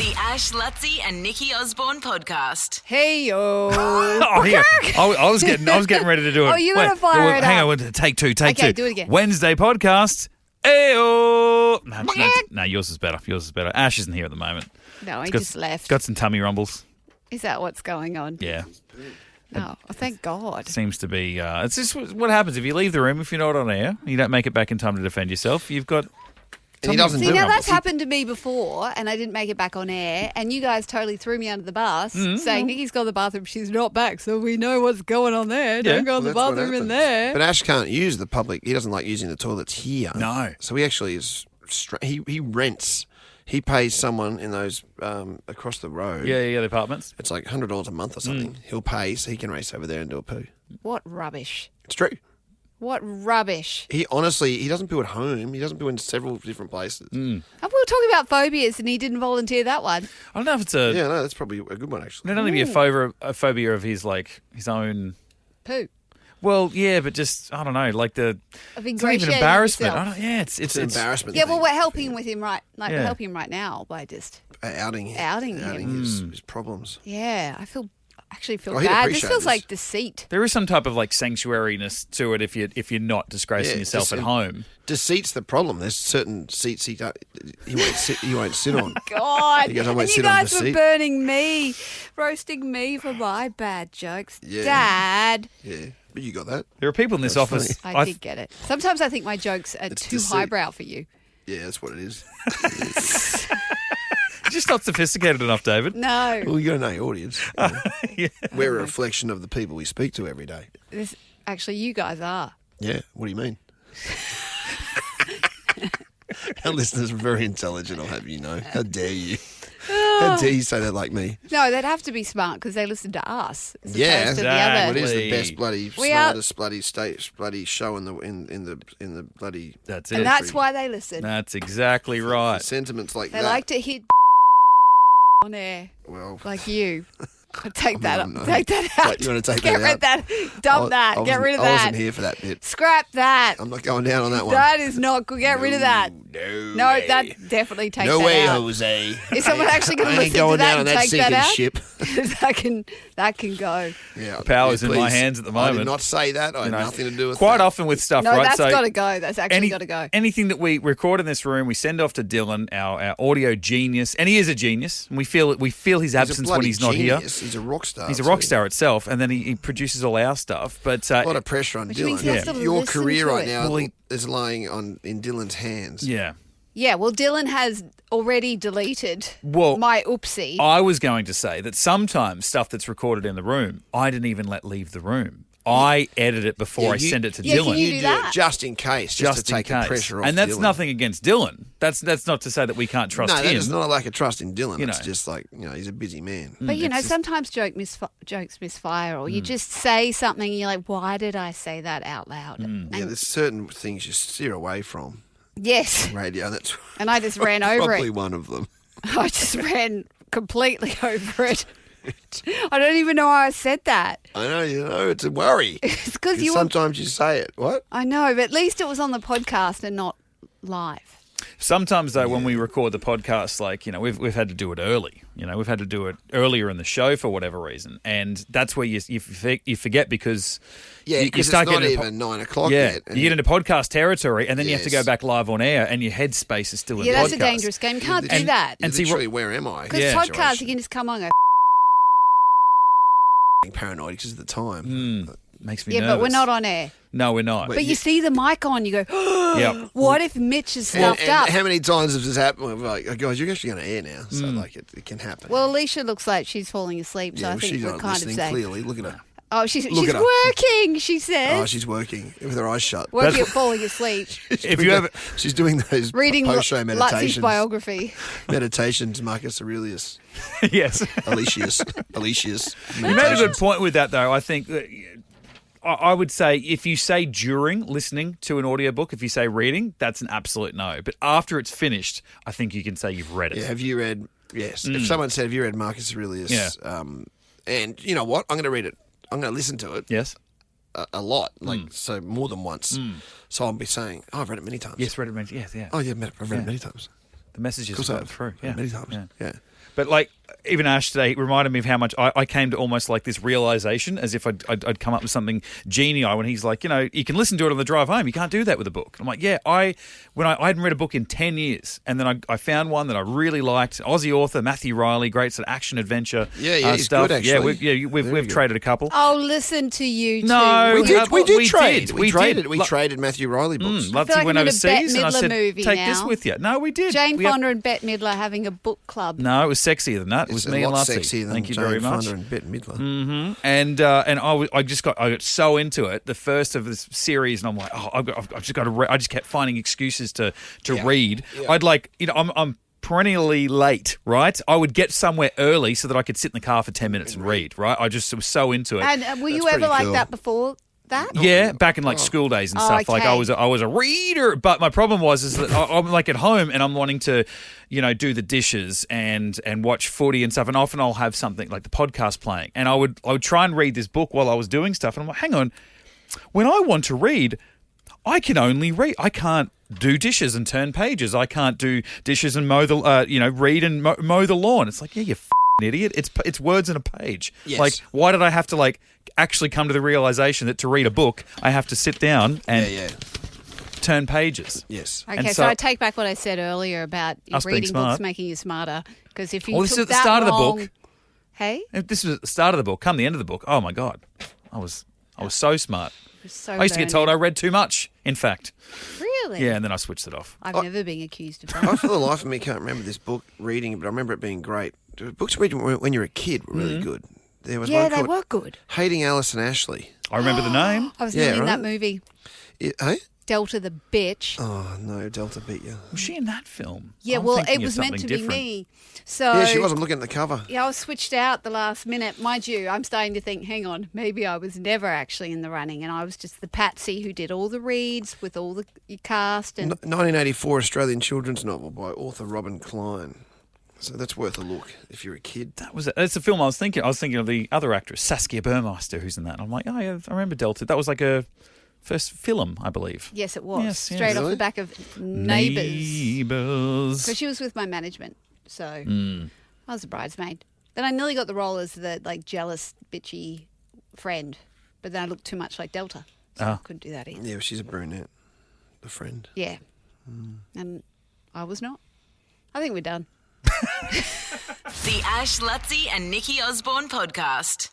The Ash, Lutzi and Nikki Osborne podcast. Hey yo! Oh yeah, I was getting ready to do it. Oh, you gotta fire it hang up. on, take two. Okay, do it again. Wednesday podcast. Ayo! No, yours is better. Ash isn't here at the moment. No, he just left. Got some tummy rumbles. Is that what's going on? Yeah, Oh, thank God. seems to be. It's just what happens if you leave the room. If you're not on air, you don't make it back in time to defend yourself. You've got. And he doesn't See, do now rumbles. that's happened to me before, and I didn't make it back on air, and you guys totally threw me under the bus, saying Nikki's gone to the bathroom, she's not back, so we know what's going on there. Don't go in the Well, that's what bathroom in happens. there. But Ash can't use the public. He doesn't like using the toilets here. No. So he actually is. He rents. He pays someone in those across the road. Yeah, the apartments. It's like $100 a month or something. He'll pay so he can race over there and do a poo. What rubbish. It's true. What rubbish. He doesn't poo at home. He doesn't poo in several different places. And we were talking about phobias, and he didn't volunteer that one. I don't know if it's a. Yeah, no, that's probably a good one actually. It'd only be a phobia of his his own. Poo. Well, yeah, but just I don't know, like Of it's not even ingratiating embarrassment. yourself. It's an embarrassment. Yeah, well, thing. we're helping with him we're Yeah. helping him right now by just outing him. outing him. his problems. Yeah, I actually feel Oh, he'd bad. This appreciate feels this. like deceit. There is some type of sanctuariness to it if you're not disgracing Yeah, yourself just at in- home. Deceit's the problem. There's certain seats he won't sit on. God, He goes, I won't and you sit on guys the were seat. burning me, roasting me for my bad jokes. Yeah. Dad, Yeah, but you got that. There are people in this That's office. I did get it. Sometimes I think my jokes are It's too deceit. highbrow for you. Yeah, that's what it is. just not sophisticated enough, David. No, Well, you got to know your audience. Yeah. We're a reflection of the people we speak to every day. actually, you guys are. Yeah, what do you mean? Our listeners are very intelligent, I'll have you know. How dare you? How dare you say that like me? No, they'd have to be smart because they listen to us. As Yeah, opposed to the exactly. other. Well, it is the Lee. best bloody We are- smartest bloody show in the bloody That's And it. that's why they listen. That's exactly right. sentiments like They that. like to hit on air well, like you. Take that up. no. Take that out. Wait, you wanna take Get that rid out? of that. Dump that. Get rid of I that. wasn't here for that bit. Scrap that. I'm not going down on that one. That is not good. Get rid of that. No No, that definitely take No that way, out. Jose. Is someone actually going to I ain't listen going to that down and on that take that sinking out? ship. that can go. Yeah, Power's yeah, in my please. hands at the I moment. did not say that. I had nothing to do with Quite that. often with stuff, No, right? that's So got to go. That's actually got to go. Anything that we record in this room, we send off to Dylan, our audio genius, and he is a genius. And we feel his He's a absence when bloody he's not here. genius. He's a rock star. He's a rock star itself, and then he produces all our stuff. But A lot of pressure on Which means Dylan. he has to Your listen career to right it. now Well, is lying in Dylan's hands. yeah. Yeah, well, Dylan has already deleted Well, my oopsie. I was going to say that sometimes stuff that's recorded in the room, I didn't even let leave the room. I edit it before I send it to Yeah, Dylan. can you You do do that? it just in case, just to in take case. the pressure off. And that's Dylan. nothing against Dylan. That's not to say that we can't trust No, him. that is not a lack of trust in Dylan. You It's know. just like he's a busy man. But you know, it's just- sometimes jokes misfire, or you just say something and you're like, "Why did I say that out loud?" Yeah, And there's certain things you steer away from yes, radio. That's and I just ran over probably it. one of them. I just ran completely over it. I don't even know why I said that. I know, it's a worry. It's because you. Sometimes you say it. What? I know, but at least it was on the podcast and not live. Sometimes though, when we record the podcast, we've had to do it early. We've had to do it earlier in the show for whatever reason, and that's where you forget because Yeah, you because start it's not getting even 9 o'clock yeah, yet. and you get into podcast territory, and then you have to go Yes. back live on air, and your headspace is still in Yeah, the that's podcast. a dangerous game. You can't do And- that. you're and see, literally, where am I? Because Yeah. podcasts, you can just come on and go, Being paranoid because of the time. Makes me yeah, nervous. but we're not on air. No, we're not. But you see the mic on, you go, yeah. what if Mitch is And, stuffed up? how many times has this happened? We're like, oh, guys, you're actually going to air now, so it can happen. Well, Alicia looks like she's falling asleep, so yeah, I well, think she's we're not kind of listening safe. clearly. Look at her. Oh, she's Look at her. working, she Oh, says. she's working with her eyes shut. Working at falling asleep. If you ever, She's doing those Reading post-show Lutzi's meditations. biography. Meditations, Marcus Aurelius. yes, Alicius. you made a good point with that, though. I think that I would say if you say during listening to an audiobook, if you say reading, that's an absolute no. But after it's finished, I think you can say you've read it. Yeah, have you read? Yes. If someone said, have you read Marcus Aurelius? Yeah. And you know what? I'm going to read it. I'm going to listen to it Yes. a lot, so more than once. So I'll be saying, oh, I've read it many times. Yes, read it. Yes, yeah. Oh, yeah, I've read it many times. The messages Of course have I come have. through. Read it Yeah. many times. Yeah. Yeah. But like even Ash today reminded me of how much I came to almost like this realization as if I'd come up with something genie-eye when he's like, you can listen to it on the drive home. You can't do that with a book. I'm like, yeah, I hadn't read a book in 10 years. And then I found one that I really liked. Aussie author, Matthew Riley, great sort of action adventure he's stuff. good, actually. Yeah, we've traded a couple. Oh, listen to you two. No, We did trade. We traded Matthew Riley books. I feel Lutzy like went I'm in a overseas and I Bette said, Midler movie take now. this with you. No, we did. Jane Fonda and Bette Midler having a book club. No, it was sexier than that. It was It's me a and lot Lutzy. sexier than Thank you Jane very much. Fonda and Bette Midler. And I got so into it, the first of this series, and I'm like, I've just got to. I just kept finding excuses to read. Yeah. I'd like, I'm perennially late, right? I would get somewhere early so that I could sit in the car for 10 minutes and read, right? I just was so into it. And were you That's ever pretty like cool. that before that? Yeah, back in like school days and stuff. Like I okay. was a reader, but my problem is that I'm like at home and I'm wanting to, do the dishes and watch footy and stuff. And often I'll have something like the podcast playing, and I would try and read this book while I was doing stuff. And I'm like, hang on, when I want to read, I can only read. I can't do dishes and turn pages. I can't do dishes and mow the, read and mow the lawn. It's like, yeah, you idiot. It's words in a page. Yes. Like, why did I have to actually come to the realization that to read a book, I have to sit down and turn pages? Yes. Okay, And so I take back what I said earlier about Us being reading smart. books making you smarter. Because if you Well, this took is at the that start of the long- book. Hey? If this was at the start of the book. Come the end of the book, oh my God, I was so smart. So I used to get told I read too much, in fact. Really? Yeah, and then I switched it off. I've never been accused of I, that. for the life of me, can't remember this book reading, but I remember it being great. Books reading when you're a kid were really good. There was Yeah, one they called were good. Hating Alice and Ashley. I remember the name. I was Yeah, nearly in that right? movie. Hey? Delta the bitch. Oh, no, Delta beat you. Was she in that film? Yeah, I'm well, thinking it of was meant to something be different. me. So Yeah, she was. I'm looking at the cover. Yeah, I was switched out the last minute. Mind you, I'm starting to think, hang on, maybe I was never actually in the running and I was just the patsy who did all the reads with all the cast. And 1984 Australian children's novel by author Robin Klein. So that's worth a look if you're a kid. That's the film I was thinking. I was thinking of the other actress, Saskia Burmeister, who's in that. And I'm like, oh, yeah, I remember Delta. That was like a first film, I believe. yes, it was. Yes, Straight off Really? the back of Neighbours. Neighbours. So she was with my management. So Hmm. I was a bridesmaid. Then I nearly got the role as the jealous, bitchy friend. But then I looked too much like Delta. So I couldn't do that either. Yeah, she's a brunette. The friend. Yeah. And I was not. I think we're done. The Ash, Lutzy and Nikki Osborne podcast.